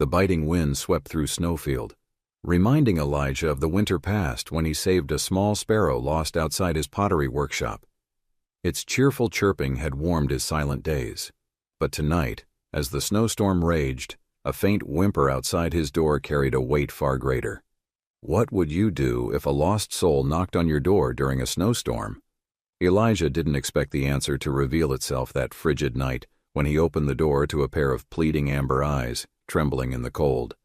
The biting wind swept through Snowfield, reminding Elijah of the winter past when he saved a small sparrow lost outside his pottery workshop. Its cheerful chirping had warmed his silent days. But tonight, as the snowstorm raged, a faint whimper outside his door carried a weight far greater. What would you do if a lost soul knocked on your door during a snowstorm? Elijah didn't expect the answer to reveal itself that frigid night when he opened the door to a pair of pleading amber eyes, trembling in the cold.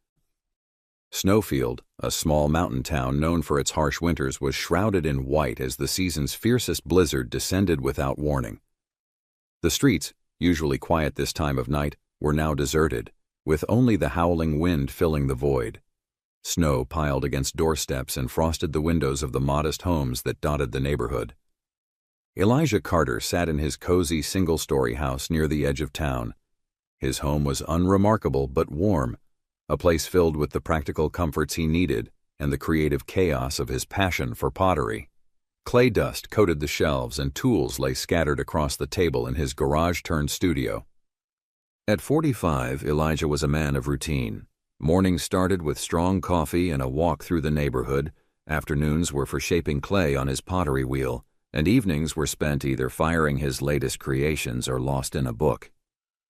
Snowfield, a small mountain town known for its harsh winters, was shrouded in white as the season's fiercest blizzard descended without warning. The streets, usually quiet this time of night, were now deserted, with only the howling wind filling the void. Snow piled against doorsteps and frosted the windows of the modest homes that dotted the neighborhood. Elijah Carter sat in his cozy single-story house near the edge of town. His home was unremarkable but warm, a place filled with the practical comforts he needed and the creative chaos of his passion for pottery. Clay dust coated the shelves and tools lay scattered across the table in his garage-turned-studio. At 45, Elijah was a man of routine. Mornings started with strong coffee and a walk through the neighborhood, afternoons were for shaping clay on his pottery wheel, and evenings were spent either firing his latest creations or lost in a book.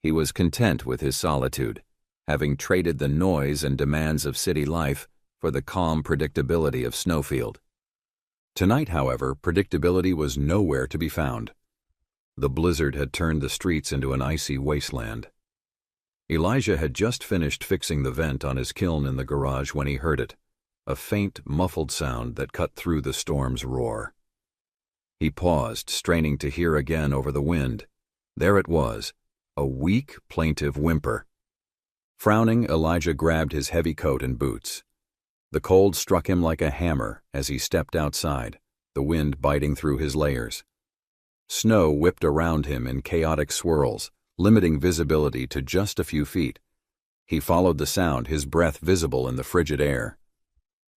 He was content with his solitude, having traded the noise and demands of city life for the calm predictability of Snowfield. Tonight, however, predictability was nowhere to be found. The blizzard had turned the streets into an icy wasteland. Elijah had just finished fixing the vent on his kiln in the garage when he heard it, a faint, muffled sound that cut through the storm's roar. He paused, straining to hear again over the wind. There it was, a weak, plaintive whimper. Frowning, Elijah grabbed his heavy coat and boots. The cold struck him like a hammer as he stepped outside, the wind biting through his layers. Snow whipped around him in chaotic swirls, limiting visibility to just a few feet. He followed the sound, his breath visible in the frigid air.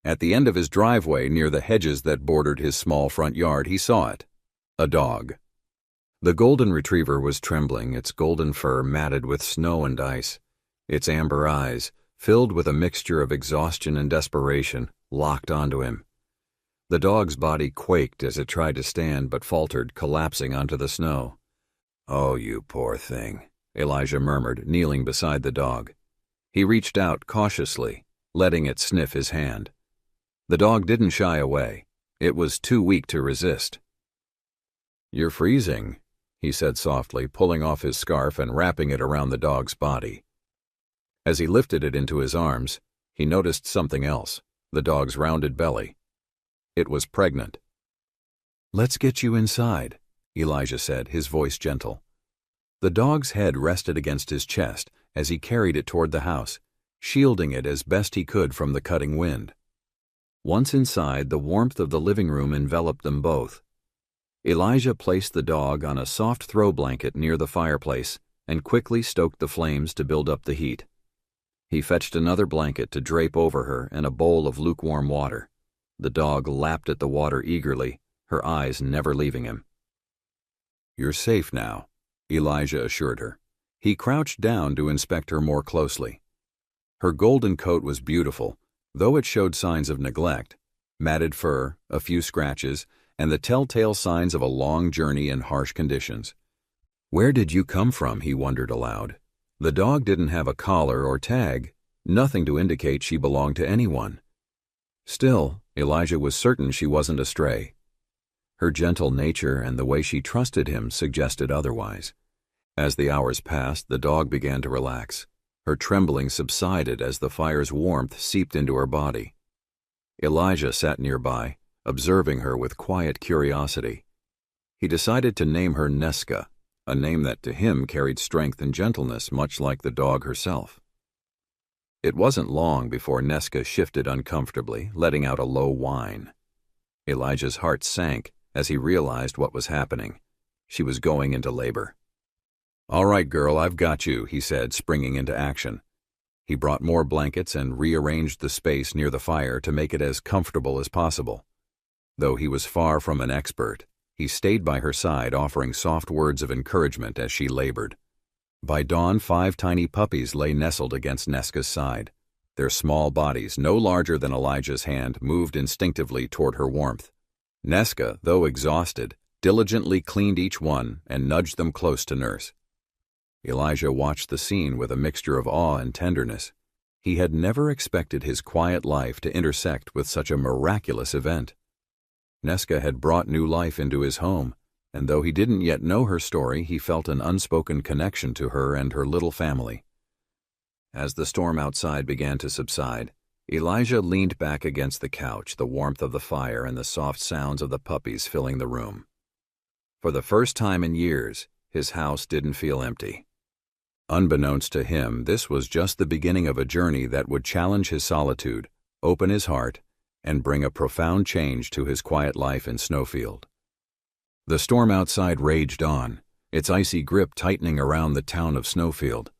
At the end of his driveway, near the hedges that bordered his small front yard, he saw it. A dog. The golden retriever was trembling, its golden fur matted with snow and ice. Its amber eyes, filled with a mixture of exhaustion and desperation, locked onto him. The dog's body quaked as it tried to stand but faltered, collapsing onto the snow. "Oh, you poor thing," Elijah murmured, kneeling beside the dog. He reached out cautiously, letting it sniff his hand. The dog didn't shy away. It was too weak to resist. "You're freezing," he said softly, pulling off his scarf and wrapping it around the dog's body. As he lifted it into his arms, he noticed something else, the dog's rounded belly. It was pregnant. "Let's get you inside," Elijah said, his voice gentle. The dog's head rested against his chest as he carried it toward the house, shielding it as best he could from the cutting wind. Once inside, the warmth of the living room enveloped them both. Elijah placed the dog on a soft throw blanket near the fireplace and quickly stoked the flames to build up the heat. He fetched another blanket to drape over her and a bowl of lukewarm water. The dog lapped at the water eagerly, her eyes never leaving him. "You're safe now," Elijah assured her. He crouched down to inspect her more closely. Her golden coat was beautiful, though it showed signs of neglect, matted fur, a few scratches, and the telltale signs of a long journey in harsh conditions. "Where did you come from?" he wondered aloud. The dog didn't have a collar or tag, nothing to indicate she belonged to anyone. Still, Elijah was certain she wasn't a stray. Her gentle nature and the way she trusted him suggested otherwise. As the hours passed, the dog began to relax. Her trembling subsided as the fire's warmth seeped into her body. Elijah sat nearby, observing her with quiet curiosity. He decided to name her Neska, a name that to him carried strength and gentleness, much like the dog herself. It wasn't long before Neska shifted uncomfortably, letting out a low whine. Elijah's heart sank as he realized what was happening. She was going into labor. "All right, girl, I've got you," he said, springing into action. He brought more blankets and rearranged the space near the fire to make it as comfortable as possible. Though he was far from an expert, he stayed by her side, offering soft words of encouragement as she labored. By dawn, 5 tiny puppies lay nestled against Neska's side. Their small bodies, no larger than Elijah's hand, moved instinctively toward her warmth. Neska, though exhausted, diligently cleaned each one and nudged them close to nurse. Elijah watched the scene with a mixture of awe and tenderness. He had never expected his quiet life to intersect with such a miraculous event. Neska had brought new life into his home, and though he didn't yet know her story, he felt an unspoken connection to her and her little family. As the storm outside began to subside, Elijah leaned back against the couch, the warmth of the fire and the soft sounds of the puppies filling the room. For the first time in years, his house didn't feel empty. Unbeknownst to him, this was just the beginning of a journey that would challenge his solitude, open his heart, and bring a profound change to his quiet life in Snowfield. The storm outside raged on, its icy grip tightening around the town of Snowfield.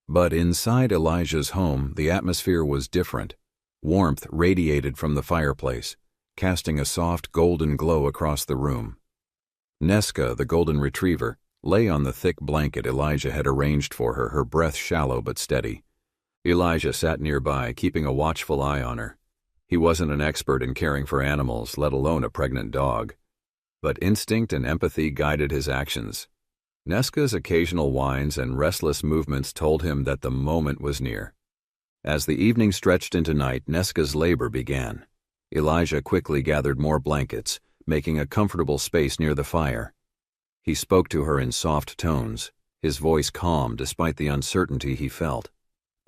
But inside Elijah's home, the atmosphere was different. Warmth radiated from the fireplace, casting a soft golden glow across the room. Neska, the golden retriever, lay on the thick blanket Elijah had arranged for her, her breath shallow but steady. Elijah sat nearby, keeping a watchful eye on her. He wasn't an expert in caring for animals, let alone a pregnant dog. But instinct and empathy guided his actions. Neska's occasional whines and restless movements told him that the moment was near. As the evening stretched into night, Neska's labor began. Elijah quickly gathered more blankets, making a comfortable space near the fire. He spoke to her in soft tones, his voice calm despite the uncertainty he felt.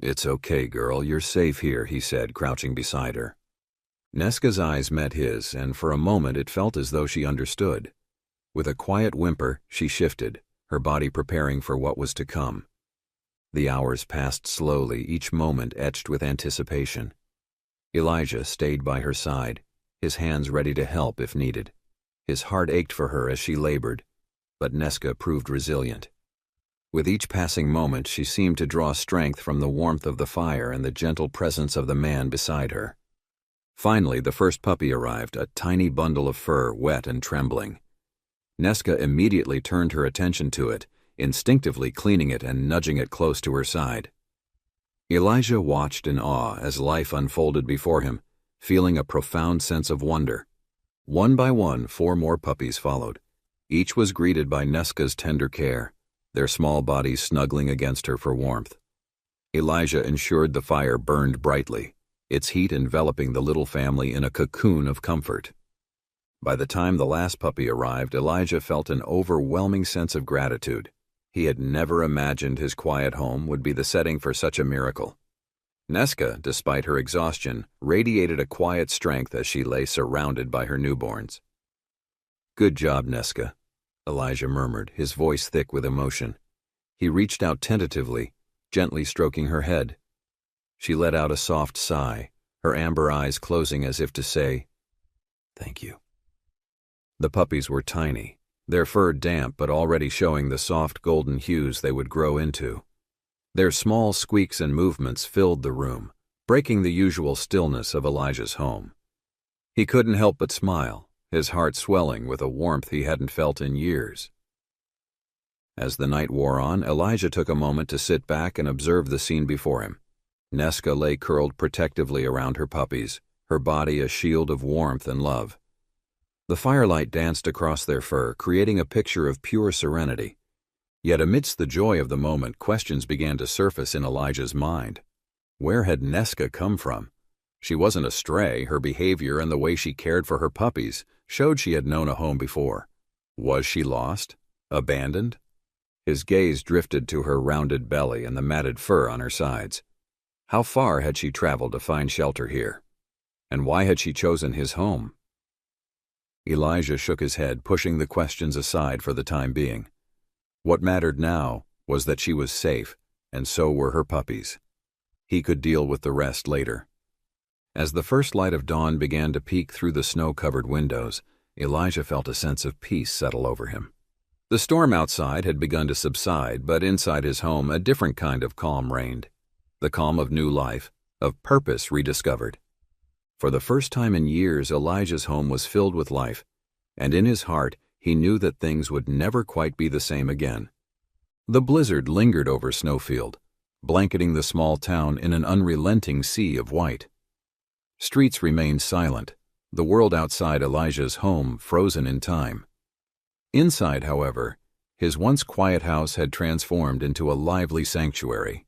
"It's okay, girl, you're safe here," he said, crouching beside her. Neska's eyes met his, and for a moment it felt as though she understood. With a quiet whimper, she shifted, her body preparing for what was to come. The hours passed slowly, each moment etched with anticipation. Elijah stayed by her side, his hands ready to help if needed. His heart ached for her as she labored, but Neska proved resilient. With each passing moment, she seemed to draw strength from the warmth of the fire and the gentle presence of the man beside her. Finally, the first puppy arrived, a tiny bundle of fur, wet and trembling. Neska immediately turned her attention to it, instinctively cleaning it and nudging it close to her side. Elijah watched in awe as life unfolded before him, feeling a profound sense of wonder. One by one, 4 more puppies followed. Each was greeted by Neska's tender care, their small bodies snuggling against her for warmth. Elijah ensured the fire burned brightly, its heat enveloping the little family in a cocoon of comfort. By the time the last puppy arrived, Elijah felt an overwhelming sense of gratitude. He had never imagined his quiet home would be the setting for such a miracle. Neska, despite her exhaustion, radiated a quiet strength as she lay surrounded by her newborns. "Good job, Neska," Elijah murmured, his voice thick with emotion. He reached out tentatively, gently stroking her head. She let out a soft sigh, her amber eyes closing as if to say, "Thank you." The puppies were tiny, their fur damp but already showing the soft golden hues they would grow into. Their small squeaks and movements filled the room, breaking the usual stillness of Elijah's home. He couldn't help but smile, his heart swelling with a warmth he hadn't felt in years. As the night wore on, Elijah took a moment to sit back and observe the scene before him. Neska lay curled protectively around her puppies, her body a shield of warmth and love. The firelight danced across their fur, creating a picture of pure serenity. Yet amidst the joy of the moment, questions began to surface in Elijah's mind. Where had Neska come from? She wasn't a stray. Her behavior and the way she cared for her puppies showed she had known a home before. Was she lost? Abandoned? His gaze drifted to her rounded belly and the matted fur on her sides. How far had she traveled to find shelter here? And why had she chosen his home? Elijah shook his head, pushing the questions aside for the time being. What mattered now was that she was safe, and so were her puppies. He could deal with the rest later. As the first light of dawn began to peek through the snow-covered windows, Elijah felt a sense of peace settle over him. The storm outside had begun to subside, but inside his home a different kind of calm reigned. The calm of new life, of purpose rediscovered. For the first time in years, Elijah's home was filled with life, and in his heart he knew that things would never quite be the same again. The blizzard lingered over Snowfield, blanketing the small town in an unrelenting sea of white. Streets remained silent, the world outside Elijah's home frozen in time. Inside, however, his once quiet house had transformed into a lively sanctuary.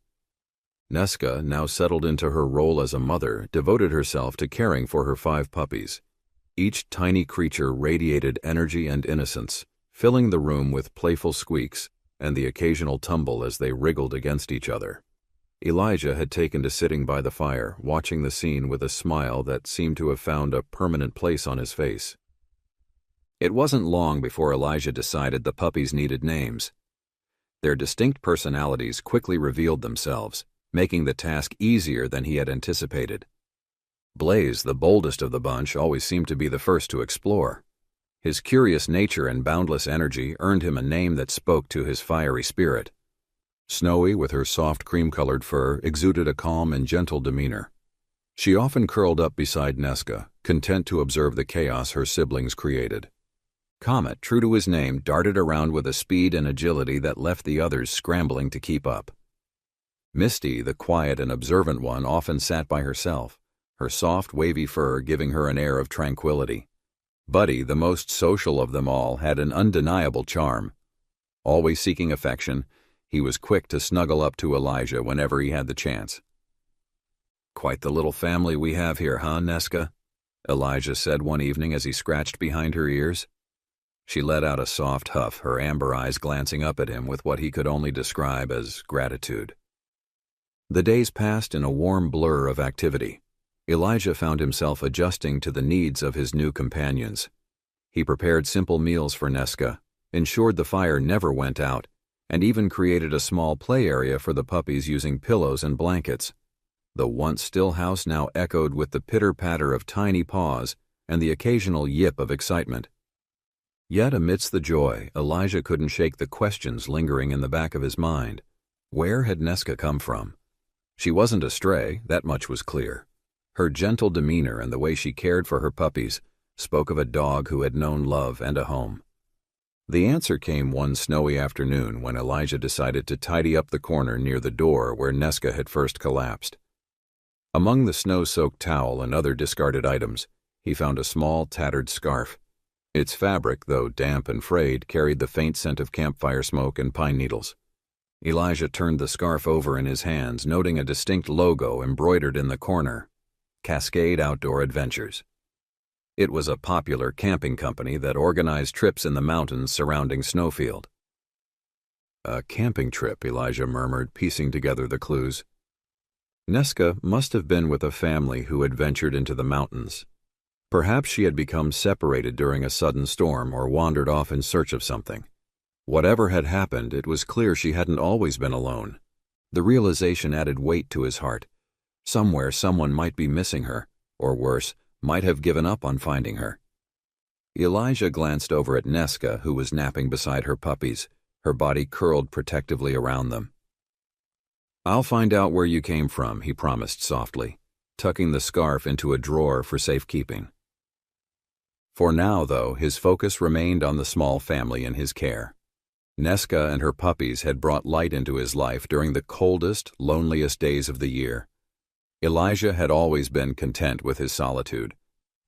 Neska, now settled into her role as a mother, devoted herself to caring for her 5 puppies. Each tiny creature radiated energy and innocence, filling the room with playful squeaks and the occasional tumble as they wriggled against each other. Elijah had taken to sitting by the fire, watching the scene with a smile that seemed to have found a permanent place on his face. It wasn't long before Elijah decided the puppies needed names. Their distinct personalities quickly revealed themselves, making the task easier than he had anticipated. Blaze, the boldest of the bunch, always seemed to be the first to explore. His curious nature and boundless energy earned him a name that spoke to his fiery spirit. Snowy, with her soft cream-colored fur, exuded a calm and gentle demeanor. She often curled up beside Neska, content to observe the chaos her siblings created. Comet, true to his name, darted around with a speed and agility that left the others scrambling to keep up. Misty, the quiet and observant one, often sat by herself, her soft, wavy fur giving her an air of tranquility. Buddy, the most social of them all, had an undeniable charm. Always seeking affection, he was quick to snuggle up to Elijah whenever he had the chance. "Quite the little family we have here, huh, Neska?" Elijah said one evening as he scratched behind her ears. She let out a soft huff, her amber eyes glancing up at him with what he could only describe as gratitude. The days passed in a warm blur of activity. Elijah found himself adjusting to the needs of his new companions. He prepared simple meals for Neska, ensured the fire never went out, and even created a small play area for the puppies using pillows and blankets. The once still house now echoed with the pitter-patter of tiny paws and the occasional yip of excitement. Yet amidst the joy, Elijah couldn't shake the questions lingering in the back of his mind. Where had Neska come from? She wasn't a stray, that much was clear. Her gentle demeanor and the way she cared for her puppies spoke of a dog who had known love and a home. The answer came one snowy afternoon when Elijah decided to tidy up the corner near the door where Neska had first collapsed. Among the snow-soaked towel and other discarded items, he found a small, tattered scarf. Its fabric, though damp and frayed, carried the faint scent of campfire smoke and pine needles. Elijah turned the scarf over in his hands, noting a distinct logo embroidered in the corner: Cascade Outdoor Adventures. It was a popular camping company that organized trips in the mountains surrounding Snowfield. "A camping trip," Elijah murmured, piecing together the clues. Neska must have been with a family who had ventured into the mountains. Perhaps she had become separated during a sudden storm or wandered off in search of something. Whatever had happened, it was clear she hadn't always been alone. The realization added weight to his heart. Somewhere someone might be missing her, or worse, might have given up on finding her. Elijah glanced over at Neska, who was napping beside her puppies, her body curled protectively around them. "I'll find out where you came from," he promised softly, tucking the scarf into a drawer for safekeeping. For now, though, his focus remained on the small family in his care. Neska and her puppies had brought light into his life during the coldest, loneliest days of the year. Elijah had always been content with his solitude,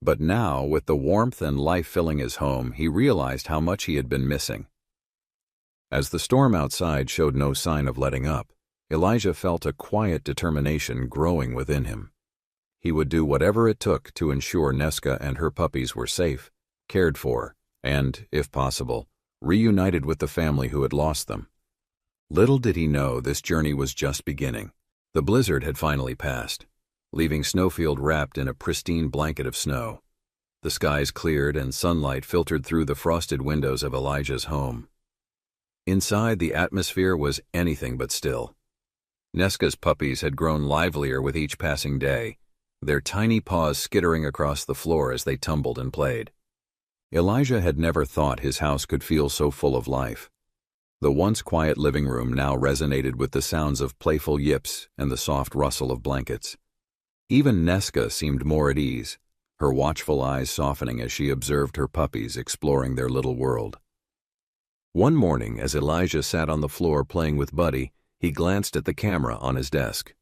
but now, with the warmth and life filling his home, he realized how much he had been missing. As the storm outside showed no sign of letting up, Elijah felt a quiet determination growing within him. He would do whatever it took to ensure Neska and her puppies were safe, cared for, and, if possible, reunited with the family who had lost them. Little did he know this journey was just beginning. The blizzard had finally passed, leaving Snowfield wrapped in a pristine blanket of snow. The skies cleared and sunlight filtered through the frosted windows of Elijah's home. Inside, the atmosphere was anything but still. Neska's puppies had grown livelier with each passing day, their tiny paws skittering across the floor as they tumbled and played. Elijah had never thought his house could feel so full of life. The once quiet living room now resonated with the sounds of playful yips and the soft rustle of blankets. Even Neska seemed more at ease, her watchful eyes softening as she observed her puppies exploring their little world. One morning, as Elijah sat on the floor playing with Buddy, he glanced at the camera on his desk.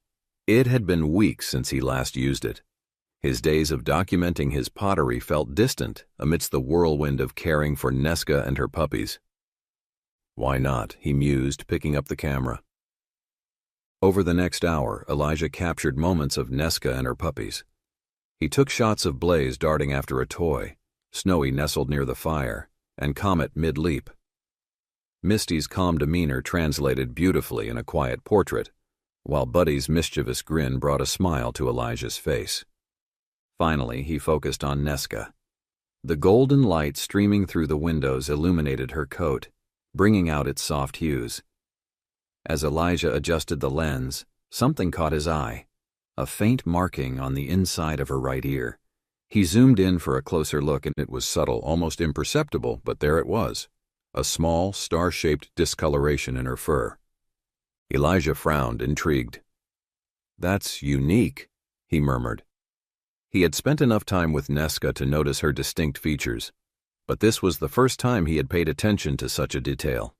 It had been weeks since he last used it. His days of documenting his pottery felt distant amidst the whirlwind of caring for Nesca and her puppies. Why not, he mused, picking up the camera. Over the next hour, Elijah captured moments of Nesca and her puppies. He took shots of Blaze darting after a toy, Snowy nestled near the fire, and Comet mid-leap. Misty's calm demeanor translated beautifully in a quiet portrait, while Buddy's mischievous grin brought a smile to Elijah's face. Finally, he focused on Nesca. The golden light streaming through the windows illuminated her coat, bringing out its soft hues. As Elijah adjusted the lens, something caught his eye, a faint marking on the inside of her right ear. He zoomed in for a closer look, and it was subtle, almost imperceptible, but there it was, a small, star-shaped discoloration in her fur. Elijah frowned, intrigued. "That's unique," he murmured. He had spent enough time with Nesca to notice her distinct features, but this was the first time he had paid attention to such a detail.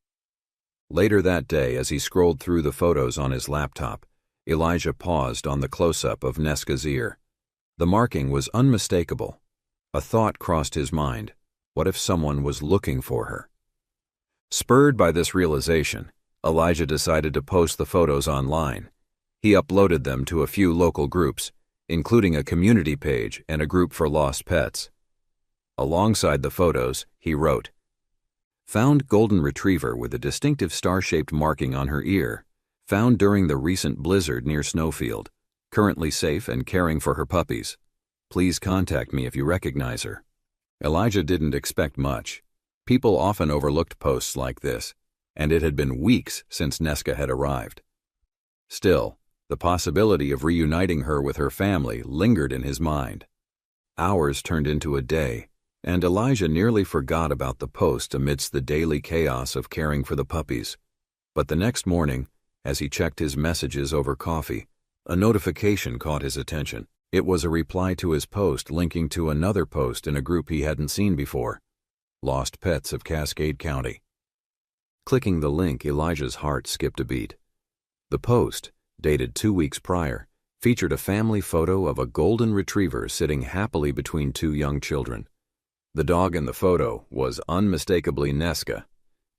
Later that day, as he scrolled through the photos on his laptop, Elijah paused on the close-up of Nesca's ear. The marking was unmistakable. A thought crossed his mind. What if someone was looking for her? Spurred by this realization, Elijah decided to post the photos online. He uploaded them to a few local groups, including a community page and a group for lost pets. Alongside the photos, he wrote, "Found golden retriever with a distinctive star-shaped marking on her ear, found during the recent blizzard near Snowfield, currently safe and caring for her puppies. Please contact me if you recognize her." Elijah didn't expect much. People often overlooked posts like this, and it had been weeks since Nesca had arrived. Still, the possibility of reuniting her with her family lingered in his mind. Hours turned into a day, and Elijah nearly forgot about the post amidst the daily chaos of caring for the puppies. But the next morning, as he checked his messages over coffee, a notification caught his attention. It was a reply to his post linking to another post in a group he hadn't seen before, Lost Pets of Cascade County. Clicking the link, Elijah's heart skipped a beat. The post, dated 2 weeks prior, featured a family photo of a golden retriever sitting happily between two young children. The dog in the photo was unmistakably Nesca,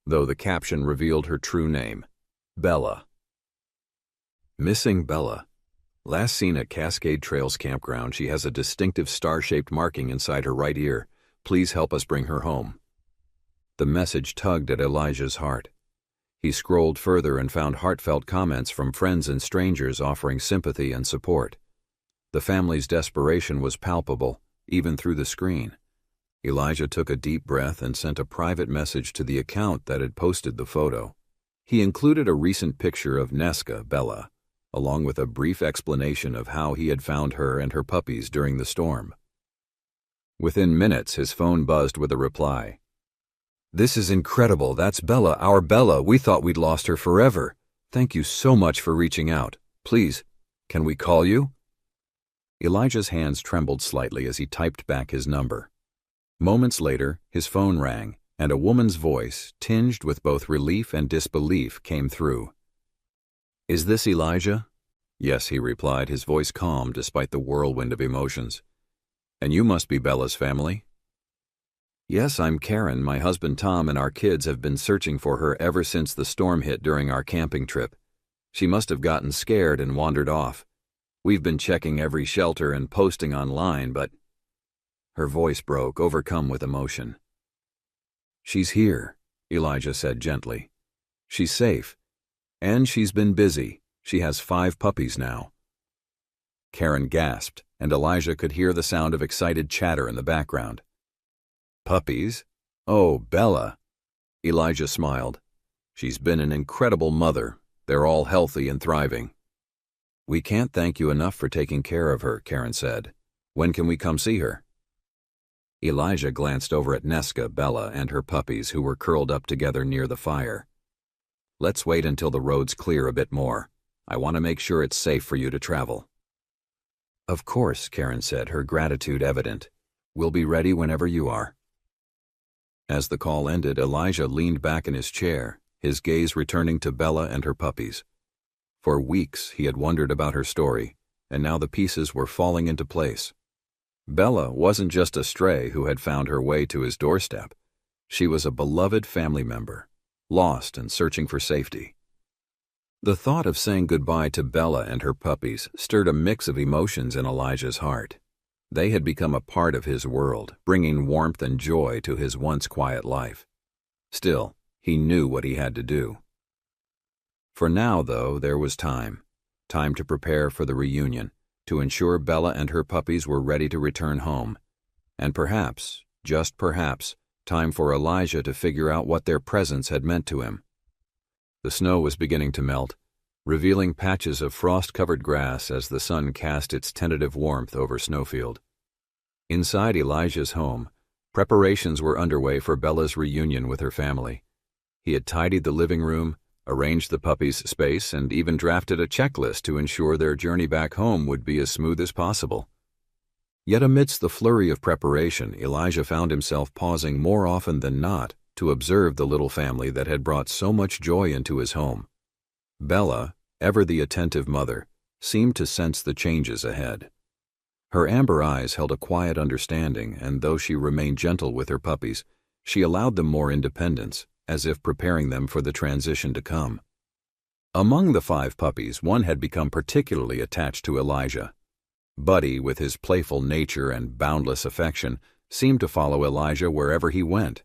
though the caption revealed her true name, Bella. Missing Bella. Last seen at Cascade Trails Campground, she has a distinctive star-shaped marking inside her right ear. Please help us bring her home. The message tugged at Elijah's heart. He scrolled further and found heartfelt comments from friends and strangers offering sympathy and support. The family's desperation was palpable, even through the screen. Elijah took a deep breath and sent a private message to the account that had posted the photo. He included a recent picture of Nesca, Bella, along with a brief explanation of how he had found her and her puppies during the storm. Within minutes, his phone buzzed with a reply. "This is incredible. That's Bella, our Bella. We thought we'd lost her forever. Thank you so much for reaching out. Please, can we call you?" Elijah's hands trembled slightly as he typed back his number. Moments later, his phone rang, and a woman's voice, tinged with both relief and disbelief, came through. "Is this Elijah?" "Yes," he replied, his voice calm despite the whirlwind of emotions. "And you must be Bella's family?" "Yes, I'm Karen. My husband Tom and our kids have been searching for her ever since the storm hit during our camping trip. She must have gotten scared and wandered off. We've been checking every shelter and posting online, but—" Her voice broke, overcome with emotion. "She's here," Elijah said gently. "She's safe. And she's been busy. She has 5 puppies now." Karen gasped, and Elijah could hear the sound of excited chatter in the background. "Puppies? Oh, Bella." Elijah smiled. "She's been an incredible mother. They're all healthy and thriving." "We can't thank you enough for taking care of her," Karen said. "When can we come see her?" Elijah glanced over at Nesca, Bella, and her puppies who were curled up together near the fire. "Let's wait until the roads clear a bit more. I want to make sure it's safe for you to travel." "Of course," Karen said, her gratitude evident. "We'll be ready whenever you are." As the call ended, Elijah leaned back in his chair, his gaze returning to Bella and her puppies. For weeks he had wondered about her story, and now the pieces were falling into place. Bella wasn't just a stray who had found her way to his doorstep. She was a beloved family member, lost and searching for safety. The thought of saying goodbye to Bella and her puppies stirred a mix of emotions in Elijah's heart. They had become a part of his world, bringing warmth and joy to his once quiet life. Still, he knew what he had to do. For now, though, there was time to prepare for the reunion, to ensure Bella and her puppies were ready to return home, and perhaps, just perhaps, time for Elijah to figure out what their presence had meant to him. The snow was beginning to melt, revealing patches of frost-covered grass as the sun cast its tentative warmth over Snowfield. Inside Elijah's home, preparations were underway for Bella's reunion with her family. He had tidied the living room, arranged the puppies' space, and even drafted a checklist to ensure their journey back home would be as smooth as possible. Yet amidst the flurry of preparation, Elijah found himself pausing more often than not to observe the little family that had brought so much joy into his home. Bella, ever the attentive mother, seemed to sense the changes ahead. Her amber eyes held a quiet understanding, and though she remained gentle with her puppies, she allowed them more independence, as if preparing them for the transition to come. Among the 5 puppies, one had become particularly attached to Elijah. Buddy, with his playful nature and boundless affection, seemed to follow Elijah wherever he went.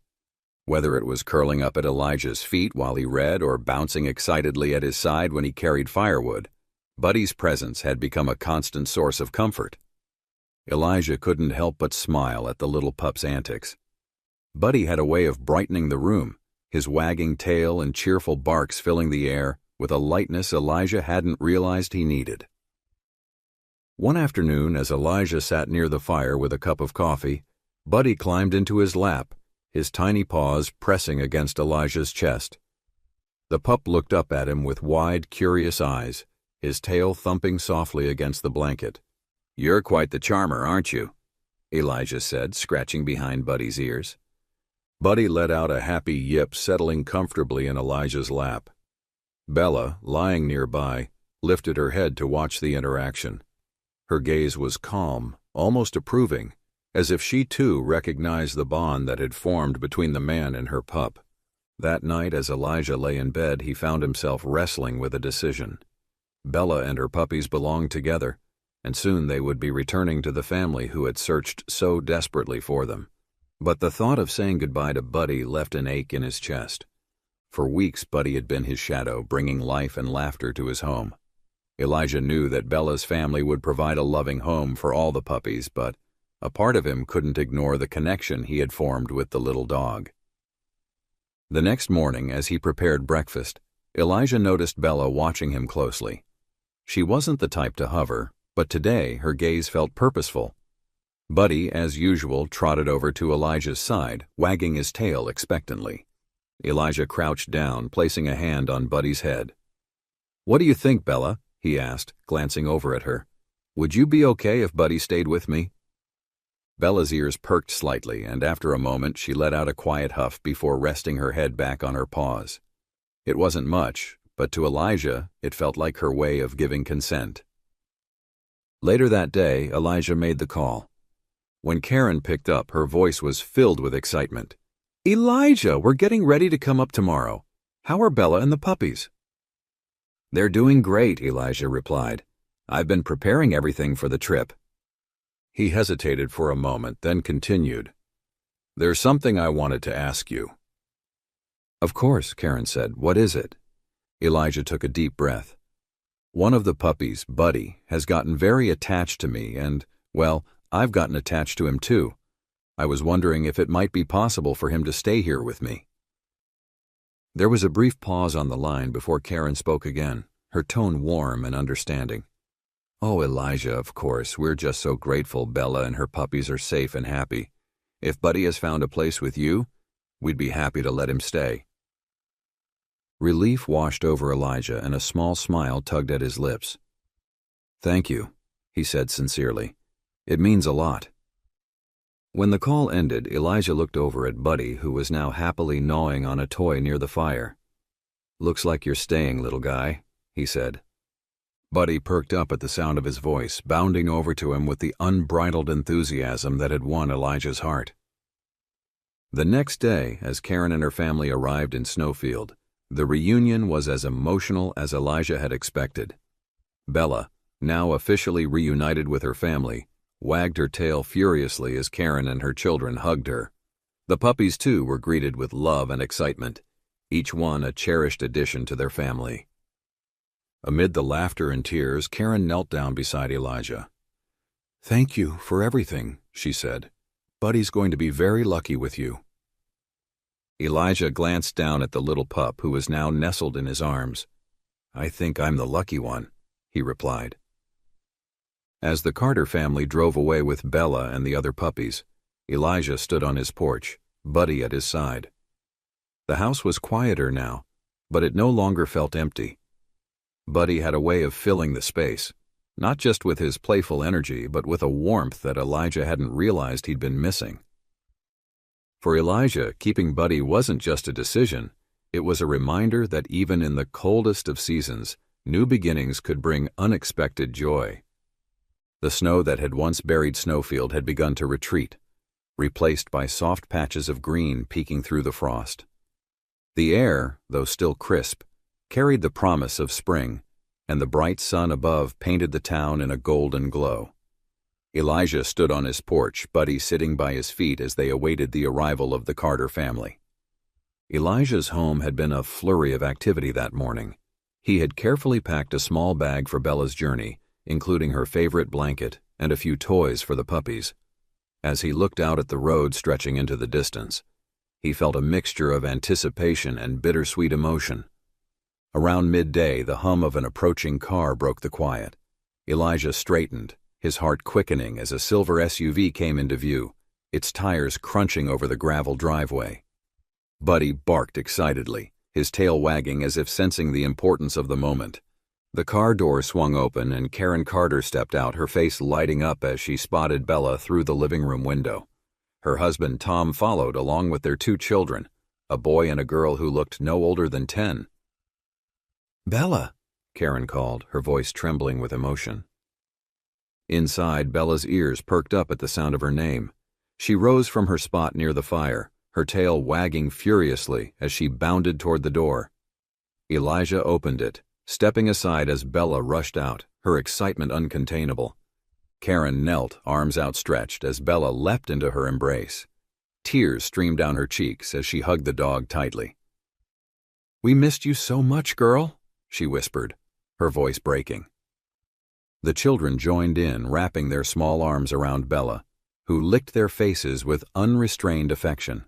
Whether it was curling up at Elijah's feet while he read or bouncing excitedly at his side when he carried firewood, Buddy's presence had become a constant source of comfort. Elijah couldn't help but smile at the little pup's antics. Buddy had a way of brightening the room, his wagging tail and cheerful barks filling the air with a lightness Elijah hadn't realized he needed. One afternoon, as Elijah sat near the fire with a cup of coffee, Buddy climbed into his lap, his tiny paws pressing against Elijah's chest. The pup looked up at him with wide, curious eyes, his tail thumping softly against the blanket. "You're quite the charmer, aren't you?" Elijah said, scratching behind Buddy's ears. Buddy let out a happy yip, settling comfortably in Elijah's lap. Bella, lying nearby, lifted her head to watch the interaction. Her gaze was calm, almost approving, as if she too recognized the bond that had formed between the man and her pup. That night, as Elijah lay in bed, he found himself wrestling with a decision. Bella and her puppies belonged together, and soon they would be returning to the family who had searched so desperately for them. But the thought of saying goodbye to Buddy left an ache in his chest. For weeks, Buddy had been his shadow, bringing life and laughter to his home. Elijah knew that Bella's family would provide a loving home for all the puppies, but a part of him couldn't ignore the connection he had formed with the little dog. The next morning, as he prepared breakfast, Elijah noticed Bella watching him closely. She wasn't the type to hover, but today her gaze felt purposeful. Buddy, as usual, trotted over to Elijah's side, wagging his tail expectantly. Elijah crouched down, placing a hand on Buddy's head. "What do you think, Bella?" he asked, glancing over at her. "Would you be okay if Buddy stayed with me?" Bella's ears perked slightly, and after a moment she let out a quiet huff before resting her head back on her paws. It wasn't much, but to Elijah it felt like her way of giving consent. Later that day, Elijah made the call. When Karen picked up, her voice was filled with excitement. "Elijah, we're getting ready to come up tomorrow. How are Bella and the puppies?" "They're doing great," Elijah replied. "I've been preparing everything for the trip." He hesitated for a moment, then continued. "There's something I wanted to ask you." "Of course," Karen said. "What is it?" Elijah took a deep breath. "One of the puppies, Buddy, has gotten very attached to me and, well, I've gotten attached to him too. I was wondering if it might be possible for him to stay here with me." There was a brief pause on the line before Karen spoke again, her tone warm and understanding. "Oh, Elijah, of course, we're just so grateful Bella and her puppies are safe and happy. If Buddy has found a place with you, we'd be happy to let him stay." Relief washed over Elijah and a small smile tugged at his lips. "Thank you," he said sincerely. "It means a lot." When the call ended, Elijah looked over at Buddy, who was now happily gnawing on a toy near the fire. "Looks like you're staying, little guy," he said. Buddy perked up at the sound of his voice, bounding over to him with the unbridled enthusiasm that had won Elijah's heart. The next day, as Karen and her family arrived in Snowfield, the reunion was as emotional as Elijah had expected. Bella, now officially reunited with her family, wagged her tail furiously as Karen and her children hugged her. The puppies, too, were greeted with love and excitement, each one a cherished addition to their family. Amid the laughter and tears, Karen knelt down beside Elijah. "Thank you for everything," she said. "Buddy's going to be very lucky with you." Elijah glanced down at the little pup who was now nestled in his arms. "I think I'm the lucky one," he replied. As the Carter family drove away with Bella and the other puppies, Elijah stood on his porch, Buddy at his side. The house was quieter now, but it no longer felt empty. Buddy had a way of filling the space, not just with his playful energy, but with a warmth that Elijah hadn't realized he'd been missing. For Elijah, keeping Buddy wasn't just a decision, it was a reminder that even in the coldest of seasons, new beginnings could bring unexpected joy. The snow that had once buried Snowfield had begun to retreat, replaced by soft patches of green peeking through the frost. The air, though still crisp, carried the promise of spring, and the bright sun above painted the town in a golden glow. Elijah stood on his porch, Buddy sitting by his feet as they awaited the arrival of the Carter family. Elijah's home had been a flurry of activity that morning. He had carefully packed a small bag for Bella's journey, including her favorite blanket and a few toys for the puppies. As he looked out at the road stretching into the distance, he felt a mixture of anticipation and bittersweet emotion. Around midday, the hum of an approaching car broke the quiet. Elijah straightened, his heart quickening as a silver SUV came into view, its tires crunching over the gravel driveway. Buddy barked excitedly, his tail wagging as if sensing the importance of the moment. The car door swung open and Karen Carter stepped out, her face lighting up as she spotted Bella through the living room window. Her husband Tom followed along with their 2 children, a boy and a girl who looked no older than 10. "Bella," Karen called, her voice trembling with emotion. Inside, Bella's ears perked up at the sound of her name. She rose from her spot near the fire, her tail wagging furiously as she bounded toward the door. Elijah opened it, stepping aside as Bella rushed out, her excitement uncontainable. Karen knelt, arms outstretched, as Bella leapt into her embrace. Tears streamed down her cheeks as she hugged the dog tightly. "We missed you so much, girl," she whispered, her voice breaking. The children joined in, wrapping their small arms around Bella, who licked their faces with unrestrained affection.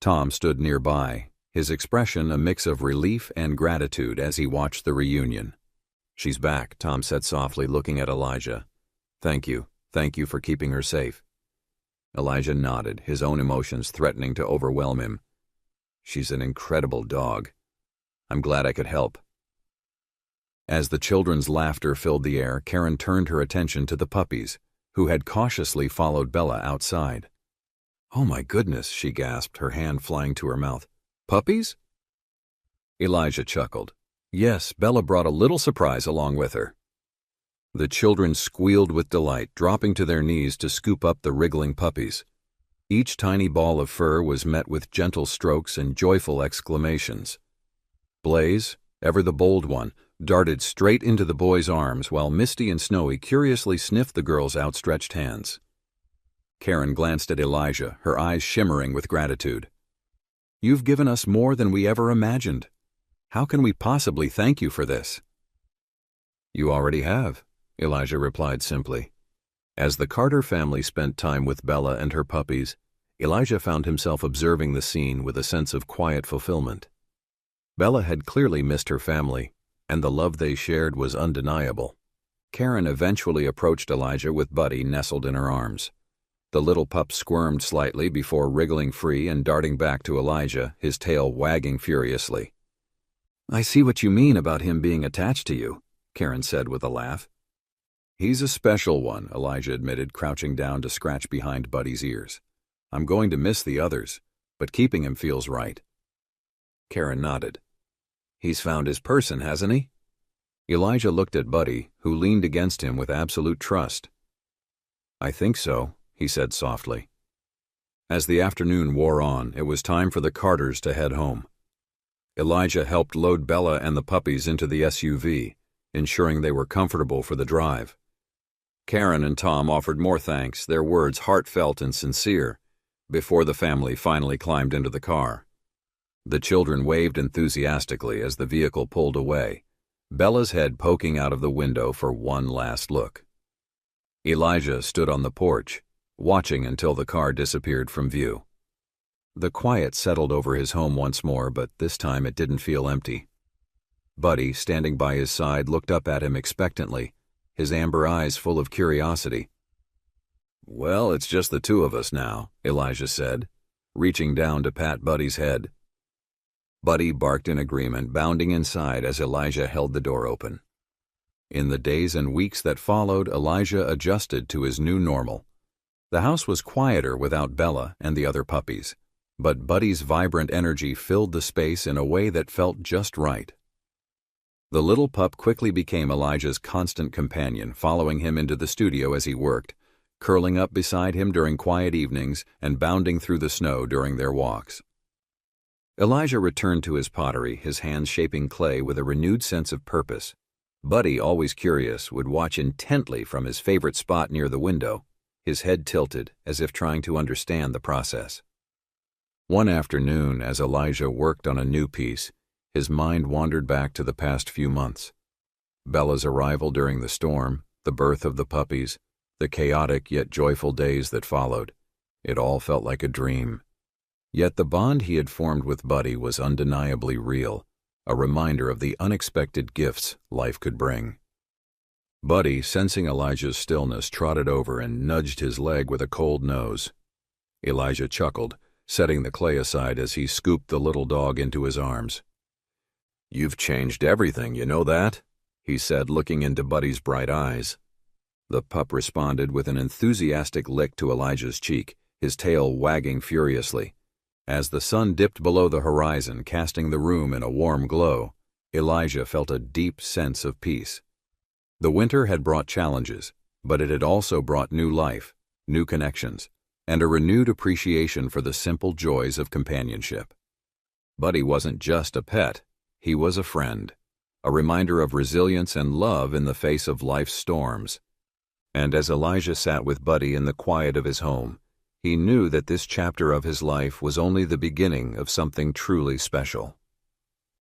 Tom stood nearby, his expression a mix of relief and gratitude as he watched the reunion. "She's back," Tom said softly, looking at Elijah. Thank you for keeping her safe." Elijah nodded, his own emotions threatening to overwhelm him. "She's an incredible dog. I'm glad I could help." As the children's laughter filled the air, Karen turned her attention to the puppies, who had cautiously followed Bella outside. "Oh my goodness," she gasped, her hand flying to her mouth. "Puppies?" Elijah chuckled. "Yes, Bella brought a little surprise along with her." The children squealed with delight, dropping to their knees to scoop up the wriggling puppies. Each tiny ball of fur was met with gentle strokes and joyful exclamations. Blaze, ever the bold one, darted straight into the boy's arms, while Misty and Snowy curiously sniffed the girl's outstretched hands. Karen glanced at Elijah, her eyes shimmering with gratitude. "You've given us more than we ever imagined. How can we possibly thank you for this?" "You already have," Elijah replied simply. As the Carter family spent time with Bella and her puppies, Elijah found himself observing the scene with a sense of quiet fulfillment. Bella had clearly missed her family, and the love they shared was undeniable. Karen eventually approached Elijah with Buddy nestled in her arms. The little pup squirmed slightly before wriggling free and darting back to Elijah, his tail wagging furiously. "I see what you mean about him being attached to you," Karen said with a laugh. "He's a special one," Elijah admitted, crouching down to scratch behind Buddy's ears. "I'm going to miss the others, but keeping him feels right." Karen nodded. "He's found his person, hasn't he?" Elijah looked at Buddy, who leaned against him with absolute trust. "I think so," he said softly. As the afternoon wore on, it was time for the Carters to head home. Elijah helped load Bella and the puppies into the SUV, ensuring they were comfortable for the drive. Karen and Tom offered more thanks, their words heartfelt and sincere, before the family finally climbed into the car. The children waved enthusiastically as the vehicle pulled away, Bella's head poking out of the window for one last look. Elijah stood on the porch, watching until the car disappeared from view. The quiet settled over his home once more, but this time it didn't feel empty. Buddy, standing by his side, looked up at him expectantly, his amber eyes full of curiosity. "Well, it's just the two of us now," Elijah said, reaching down to pat Buddy's head. Buddy barked in agreement, bounding inside as Elijah held the door open. In the days and weeks that followed, Elijah adjusted to his new normal. The house was quieter without Bella and the other puppies, but Buddy's vibrant energy filled the space in a way that felt just right. The little pup quickly became Elijah's constant companion, following him into the studio as he worked, curling up beside him during quiet evenings and bounding through the snow during their walks. Elijah returned to his pottery, his hands shaping clay with a renewed sense of purpose. Buddy, always curious, would watch intently from his favorite spot near the window, his head tilted as if trying to understand the process. One afternoon, as Elijah worked on a new piece, his mind wandered back to the past few months. Bella's arrival during the storm, the birth of the puppies, the chaotic yet joyful days that followed. It all felt like a dream. Yet the bond he had formed with Buddy was undeniably real, a reminder of the unexpected gifts life could bring. Buddy, sensing Elijah's stillness, trotted over and nudged his leg with a cold nose. Elijah chuckled, setting the clay aside as he scooped the little dog into his arms. "You've changed everything, you know that?" he said, looking into Buddy's bright eyes. The pup responded with an enthusiastic lick to Elijah's cheek, his tail wagging furiously. As the sun dipped below the horizon, casting the room in a warm glow, Elijah felt a deep sense of peace. The winter had brought challenges, but it had also brought new life, new connections, and a renewed appreciation for the simple joys of companionship. Buddy wasn't just a pet, he was a friend, a reminder of resilience and love in the face of life's storms. And as Elijah sat with Buddy in the quiet of his home, he knew that this chapter of his life was only the beginning of something truly special.